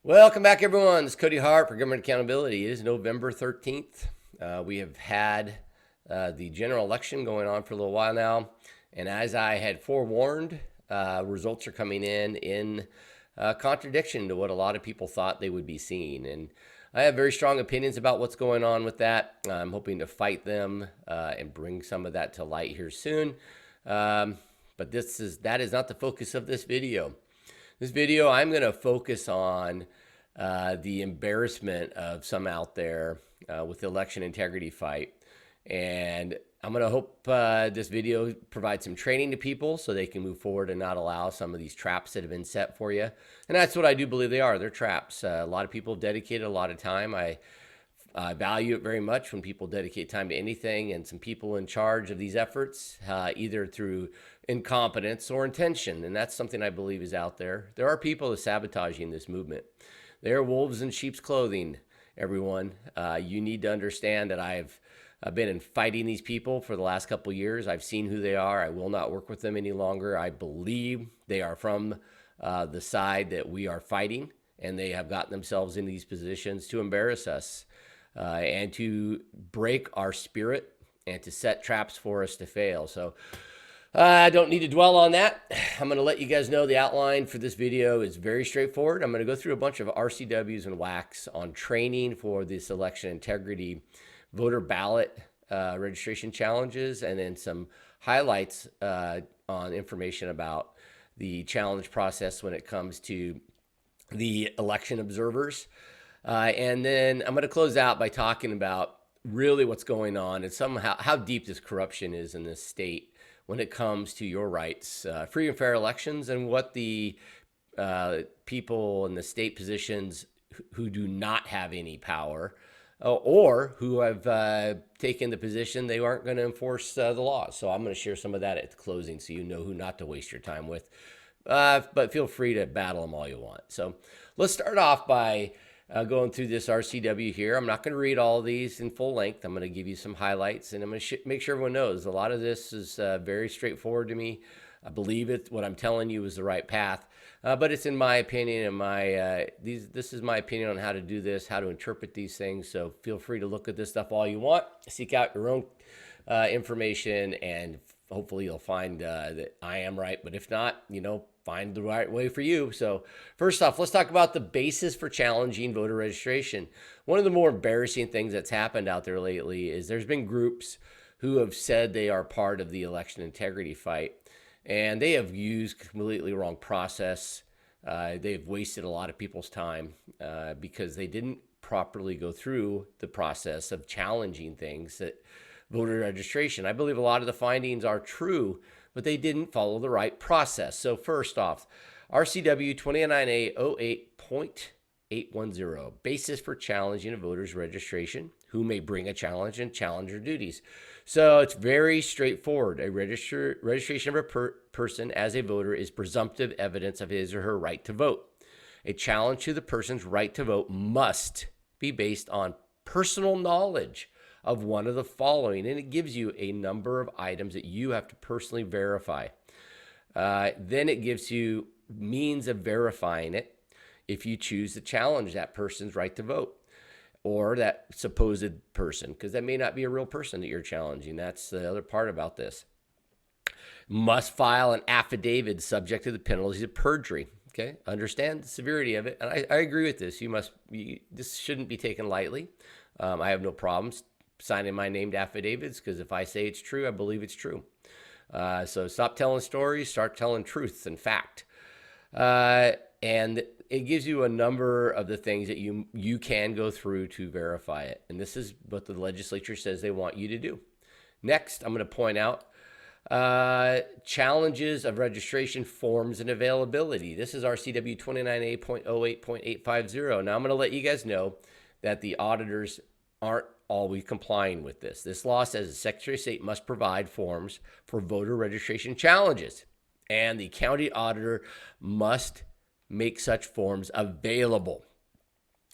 Welcome back, everyone. This is Cody Hart for Government Accountability. It is November 13th. We have had the general election going on for a little while now. And as I had forewarned, results are coming in contradiction to what a lot of people thought they would be seeing. And I have very strong opinions about what's going on with that. I'm hoping to fight them and bring some of that to light here soon. But that is not the focus of this video. This video, I'm going to focus on the embarrassment of some out there with the election integrity fight. And I'm going to hope this video provides some training to people so they can move forward and not allow some of these traps that have been set for you. And that's what I do believe they are. They're traps. A lot of people have dedicated a lot of time. I value it very much when people dedicate time to anything, and some people in charge of these efforts, either through incompetence or intention. And that's something I believe is out there. There are people that are sabotaging this movement. They are wolves in sheep's clothing, everyone. You need to understand that I've been fighting these people for the last couple of years. I've seen who they are. I will not work with them any longer. I believe they are from the side that we are fighting, and they have gotten themselves in these positions to embarrass us. And to break our spirit and to set traps for us to fail. So I don't need to dwell on that. I'm going to let you guys know the outline for this video is very straightforward. I'm going to go through a bunch of RCWs and WACs on training for this election integrity voter ballot registration challenges, and then some highlights on information about the challenge process when it comes to the election observers. And then I'm going to close out by talking about really what's going on and somehow how deep this corruption is in this state when it comes to your rights, free and fair elections, and what the people in the state positions who do not have any power or who have taken the position they aren't going to enforce the law. So I'm going to share some of that at the closing so you know who not to waste your time with. But feel free to battle them all you want. So let's start off by going through this RCW here. I'm not going to read all of these in full length. I'm going to give you some highlights, and I'm going to make sure everyone knows a lot of this is very straightforward to me. I believe it. What I'm telling you is the right path, but it's in my opinion, and this is my opinion on how to do this, how to interpret these things. So feel free to look at this stuff all you want. Seek out your own information, and hopefully you'll find that I am right. But if not, find the right way for you. So first off, let's talk about the basis for challenging voter registration. One of the more embarrassing things that's happened out there lately is there's been groups who have said they are part of the election integrity fight, and they have used completely wrong process. They've wasted a lot of people's time because they didn't properly go through the process of challenging things that voter registration. I believe a lot of the findings are true, but they didn't follow the right process. So first off, RCW 29A08.810, basis for challenging a voter's registration, who may bring a challenge and challenger duties. So it's very straightforward. A registration of a person as a voter is presumptive evidence of his or her right to vote. A challenge to the person's right to vote must be based on personal knowledge of one of the following, and it gives you a number of items that you have to personally verify. Then it gives you means of verifying it if you choose to challenge that person's right to vote or that supposed person, because that may not be a real person that you're challenging. That's the other part about this. Must file an affidavit subject to the penalties of perjury. Okay, understand the severity of it, and I agree with this. This shouldn't be taken lightly. I have no problems signing my named affidavits, because if I say it's true, I believe it's true. So stop telling stories, start telling truth and fact. And it gives you a number of the things that you can go through to verify it. And this is what the legislature says they want you to do. Next, I'm going to point out challenges of registration forms and availability. This is RCW 29A.08.850. Now I'm going to let you guys know that the auditors aren't always complying with this. This law says the Secretary of State must provide forms for voter registration challenges, and the county auditor must make such forms available.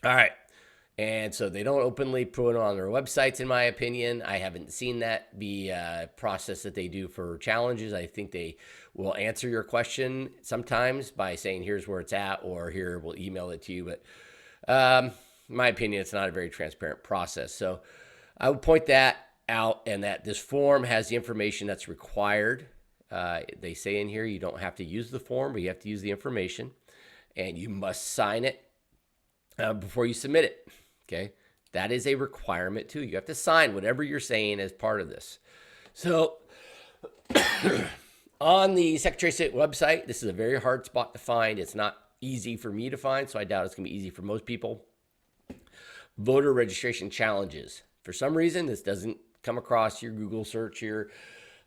All right. And so they don't openly put it on their websites, in my opinion. I haven't seen that be a process that they do for challenges. I think they will answer your question sometimes by saying, here's where it's at, or here, we'll email it to you. But in my opinion, it's not a very transparent process. So I would point that out, and that this form has the information that's required. They say in here you don't have to use the form, but you have to use the information, and you must sign it before you submit it. Okay, that is a requirement too. You have to sign whatever you're saying as part of this. So on the Secretary of State website, this is a very hard spot to find. It's not easy for me to find, so I doubt it's going to be easy for most people. Voter registration challenges. For some reason, this doesn't come across your Google search, your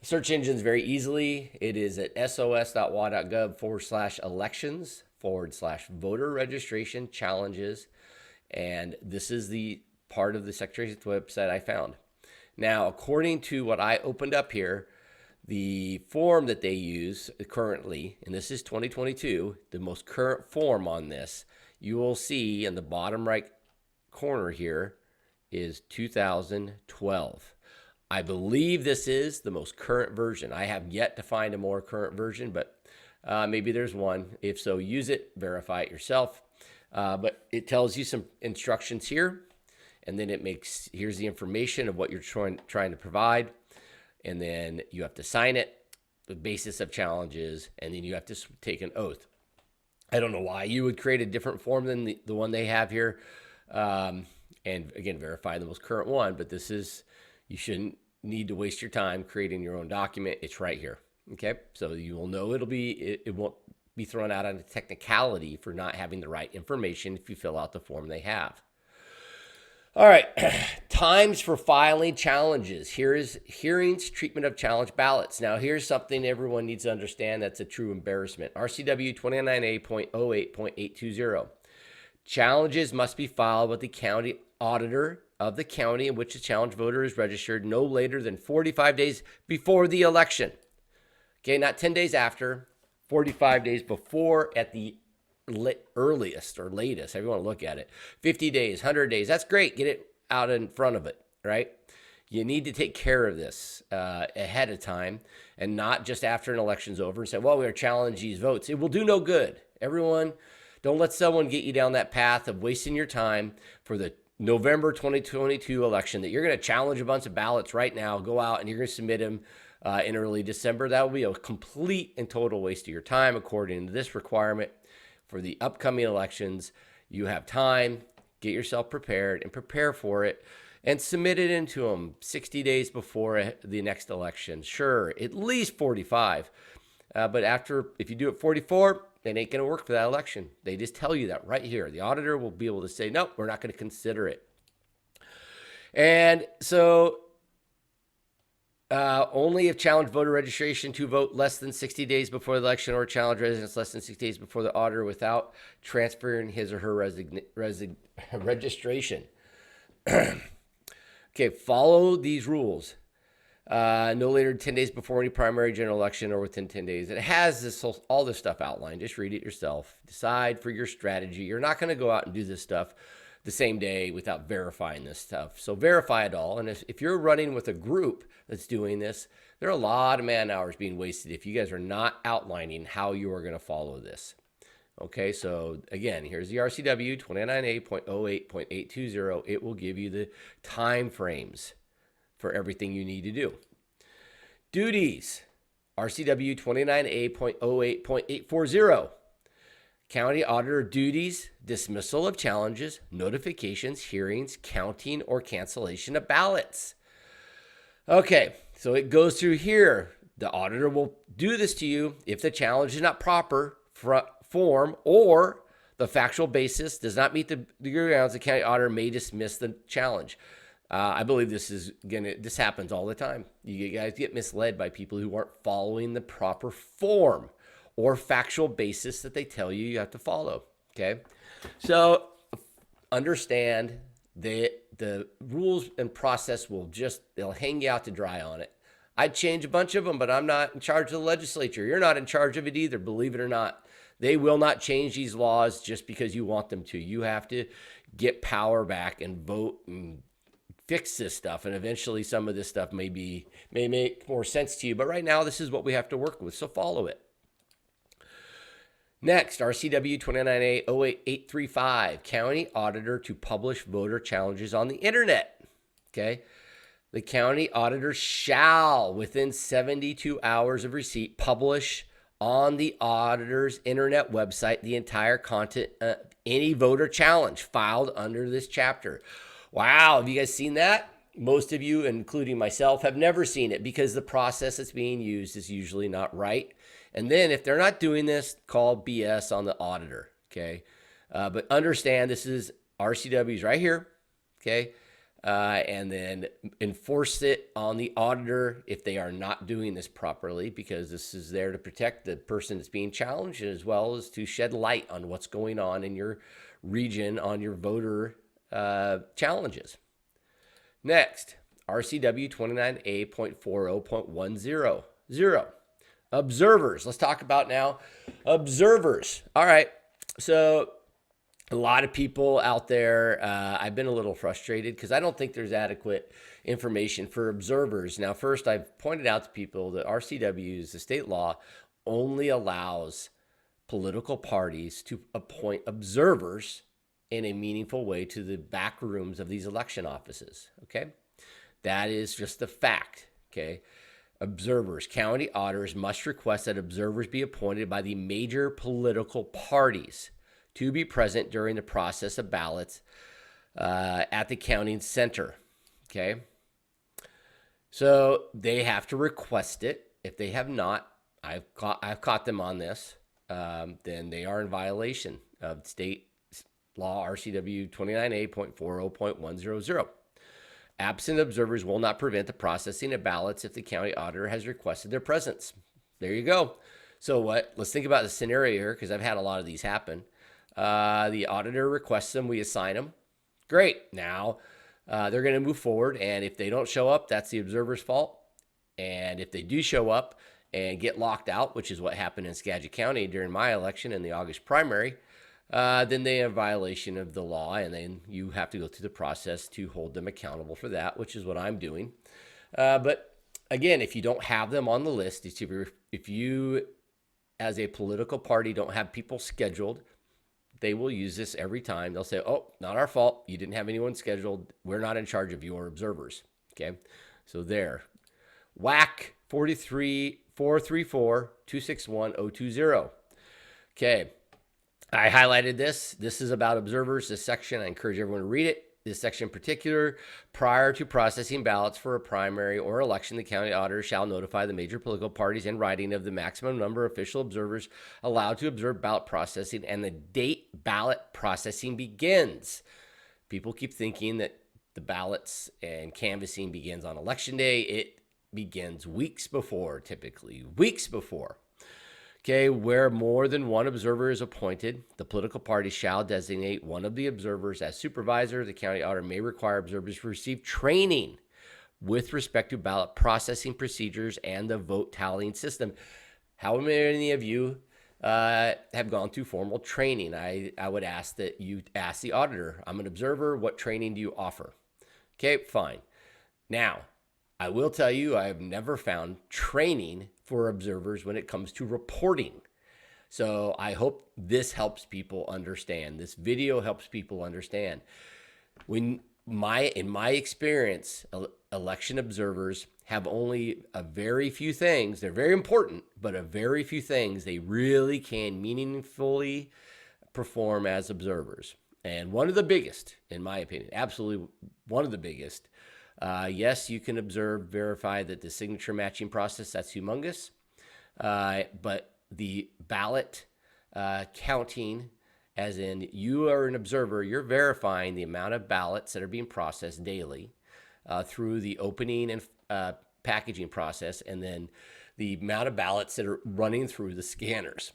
search engines very easily. It is at sos.wa.gov/elections/voter registration challenges. And this is the part of the Secretary's website I found. Now, according to what I opened up here, the form that they use currently, and this is 2022, the most current form on this, you will see in the bottom right corner here is 2012. I believe this is the most current version. I have yet to find a more current version, but maybe there's one. If so, use it, verify it yourself. But it tells you some instructions here, and then here's the information of what you're trying to provide, and then you have to sign it, the basis of challenges, and then you have to take an oath. I don't know why you would create a different form than the one they have here, and again, verify the most current one, but you shouldn't need to waste your time creating your own document. It's right here. Okay, so you will know it won't be thrown out on a technicality for not having the right information if you fill out the form they have. All right, times for filing challenges. Here is hearings, treatment of challenge ballots. Now, here's something everyone needs to understand that's a true embarrassment. RCW 29A.08.820. Challenges must be filed with the county auditor of the county in which the challenge voter is registered no later than 45 days before the election. Okay, not 10 days after, 45 days before at the earliest or latest, however you want to look at it. 50 days, 100 days, that's great. Get it out in front of it, right? You need to take care of this ahead of time and not just after an election's over and say, well, we're going to challenge these votes. It will do no good. Everyone, don't let someone get you down that path of wasting your time for the November 2022 election that you're going to challenge a bunch of ballots right now, go out and you're going to submit them in early December. That will be a complete and total waste of your time according to this requirement. For the upcoming elections, you have time, get yourself prepared and prepare for it and submit it into them 60 days before the next election. Sure, at least 45. But if you do it 44, it ain't going to work for that election. They just tell you that right here. The auditor will be able to say, nope, we're not going to consider it. And so only if challenge voter registration to vote less than 60 days before the election or challenge residence less than 60 days before the auditor without transferring his or her registration. Okay, follow these rules. No later than 10 days before any primary general election or within 10 days. It has all this stuff outlined. Just read it yourself. Decide for your strategy. You're not going to go out and do this stuff the same day without verifying this stuff. So verify it all. And if you're running with a group that's doing this, there are a lot of man hours being wasted if you guys are not outlining how you are going to follow this. Okay, so again, here's the RCW 29A.08.820. It will give you the time frames for everything you need to do. Duties, RCW 29A.08.840. County auditor duties, dismissal of challenges, notifications, hearings, counting, or cancellation of ballots. Okay, so it goes through here. The auditor will do this to you if the challenge is not proper form or the factual basis does not meet the grounds. The county auditor may dismiss the challenge. I believe this happens all the time. You guys get misled by people who aren't following the proper form or factual basis that they tell you have to follow. Okay, so understand that the rules and process they'll hang you out to dry on it. I'd change a bunch of them, but I'm not in charge of the legislature. You're not in charge of it either, believe it or not. They will not change these laws just because you want them to. You have to get power back and vote and fix this stuff. And eventually some of this stuff may make more sense to you. But right now, this is what we have to work with. So follow it. Next, RCW 29A08835, county auditor to publish voter challenges on the internet. Okay. The county auditor shall, within 72 hours of receipt, publish on the auditor's internet website the entire content of any voter challenge filed under this chapter. Wow, have you guys seen that? Most of you, including myself, have never seen it because the process that's being used is usually not right. And then if they're not doing this, call BS on the auditor, okay? But understand this is RCW's right here, okay? And then enforce it on the auditor if they are not doing this properly, because this is there to protect the person that's being challenged as well as to shed light on what's going on in your region on your voter challenges. Next, RCW 29A.40.10. Observers. Let's talk about now observers. All right. So a lot of people out there, I've been a little frustrated because I don't think there's adequate information for observers. Now, first, I've pointed out to people that RCW's, the state law, only allows political parties to appoint observers in a meaningful way to the back rooms of these election offices. Okay. That is just the fact. Okay. Observers, county auditors must request that observers be appointed by the major political parties to be present during the process of ballots at the counting center. Okay. So they have to request it. If they have not, I've caught them on this, then they are in violation of state law RCW 29A.40.100. Absent observers will not prevent the processing of ballots if the county auditor has requested their presence. There you go. So let's think about the scenario here, because I've had a lot of these happen. The auditor requests them, we assign them. Great. Now they're going to move forward, and if they don't show up, that's the observer's fault. And if they do show up and get locked out, which is what happened in Skagit County during my election in the August primary, then they are in violation of the law, and then you have to go through the process to hold them accountable for that, which is what I'm doing. But again, if you don't have them on the list, if you as a political party don't have people scheduled, they will use this every time. They'll say, oh, not our fault. You didn't have anyone scheduled. We're not in charge of your observers. Okay. So there. WAC 434-261-020. Okay. I highlighted this. This is about observers, this section. I encourage everyone to read it. This section in particular, prior to processing ballots for a primary or election, the county auditor shall notify the major political parties in writing of the maximum number of official observers allowed to observe ballot processing and the date ballot processing begins. People keep thinking that the ballots and canvassing begins on election day. It begins weeks before, typically weeks before. Okay, where more than one observer is appointed, the political party shall designate one of the observers as supervisor. The county auditor may require observers to receive training with respect to ballot processing procedures and the vote tallying system. How many of you have gone through formal training? I would ask that you ask the auditor, I'm an observer, what training do you offer? Okay, fine. Now, I will tell you, I have never found training for observers when it comes to reporting. So I hope this helps people understand. This video helps people understand. In my experience, election observers have only a very few things. They're very important, but a very few things they really can meaningfully perform as observers. And one of the biggest, in my opinion, absolutely one of the biggest, yes, you can verify that the signature matching process, that's humongous. But the ballot counting, as in you are an observer, you're verifying the amount of ballots that are being processed daily through the opening and packaging process, and then the amount of ballots that are running through the scanners.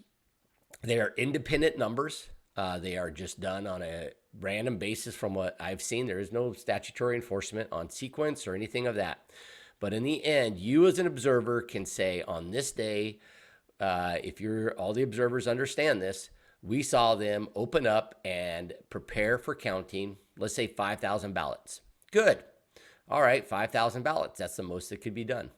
They are independent numbers. They are just done on a random basis from what I've seen. There is no statutory enforcement on sequence or anything of that. But in the end, you as an observer can say on this day, if all the observers understand this, we saw them open up and prepare for counting, let's say 5,000 ballots. Good. All right, 5,000 ballots. That's the most that could be done.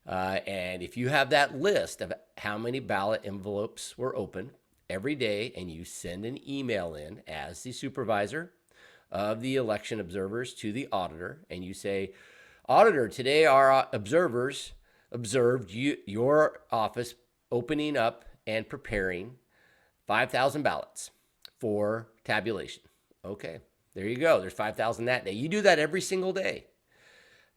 And if you have that list of how many ballot envelopes were open every day, and you send an email in as the supervisor of the election observers to the auditor, and you say, Auditor, today our observers observed your office opening up and preparing 5,000 ballots for tabulation. Okay, there you go. There's 5,000 that day. You do that every single day,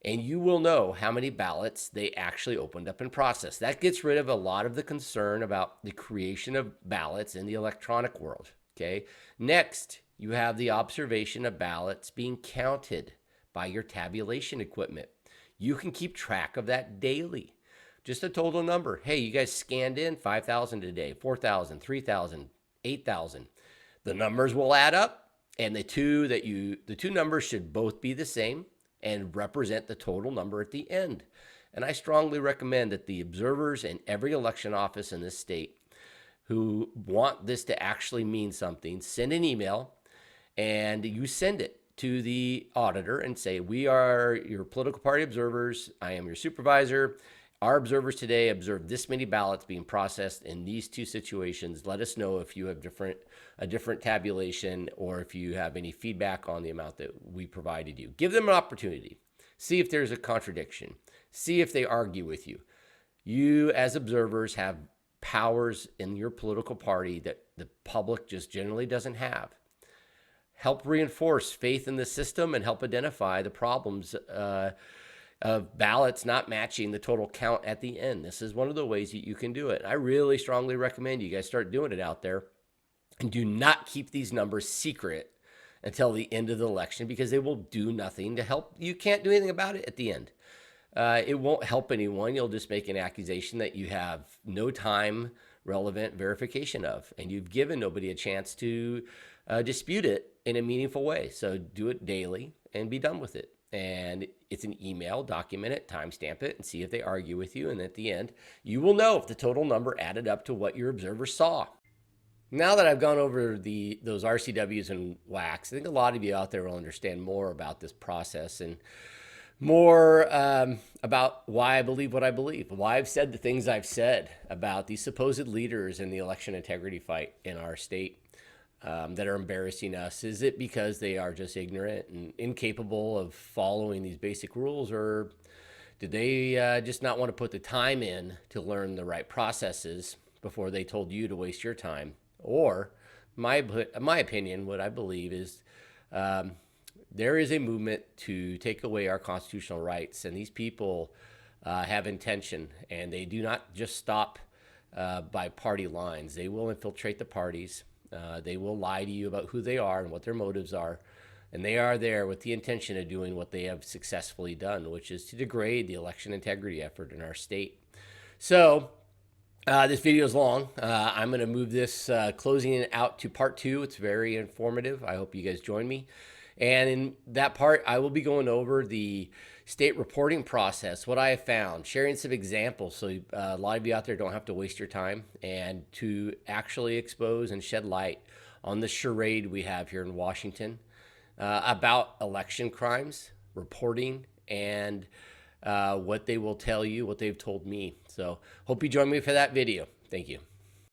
and you will know how many ballots they actually opened up and processed. That gets rid of a lot of the concern about the creation of ballots in the electronic world. Okay, next, you have the observation of ballots being counted by your tabulation equipment. You can keep track of that daily. Just a total number. Hey, you guys scanned in 5,000 today, 4,000, 3,000, 8,000. The numbers will add up, and the two numbers should both be the same and represent the total number at the end. And I strongly recommend that the observers in every election office in this state who want this to actually mean something, send an email, and you send it to the auditor and say, we are your political party observers. I am your supervisor. Our observers today observed this many ballots being processed in these two situations. Let us know if you have a different tabulation or if you have any feedback on the amount that we provided you. Give them an opportunity. See if there's a contradiction. See if they argue with you. You, as observers, have powers in your political party that the public just generally doesn't have. Help reinforce faith in the system and help identify the problems of ballots not matching the total count at the end. This is one of the ways that you can do it. I really strongly recommend you guys start doing it out there, and do not keep these numbers secret until the end of the election, because they will do nothing to help. You can't do anything about it at the end. It won't help anyone. You'll just make an accusation that you have no time relevant verification of, and you've given nobody a chance to dispute it in a meaningful way. So do it daily and be done with it. And it's an email, document it, timestamp it, and see if they argue with you. And at the end, you will know if the total number added up to what your observers saw. Now that I've gone over those RCWs and WACs, I think a lot of you out there will understand more about this process and more about why I believe what I believe, why I've said the things I've said about these supposed leaders in the election integrity fight in our state that are embarrassing us. Is it because they are just ignorant and incapable of following these basic rules, or did they just not want to put the time in to learn the right processes before they told you to waste your time? Or my opinion, what I believe is there is a movement to take away our constitutional rights, and these people have intention, and they do not just stop by party lines. They will infiltrate the parties. They will lie to you about who they are and what their motives are, and they are there with the intention of doing what they have successfully done, which is to degrade the election integrity effort in our state. So this video is long. I'm going to move this closing it out to part 2. It's very informative. I hope you guys join me. And in that part, I will be going over the state reporting process, what I have found, sharing some examples so a lot of you out there don't have to waste your time, and to actually expose and shed light on the charade we have here in Washington about election crimes, reporting, and what they will tell you, what they've told me. So hope you join me for that video. Thank you.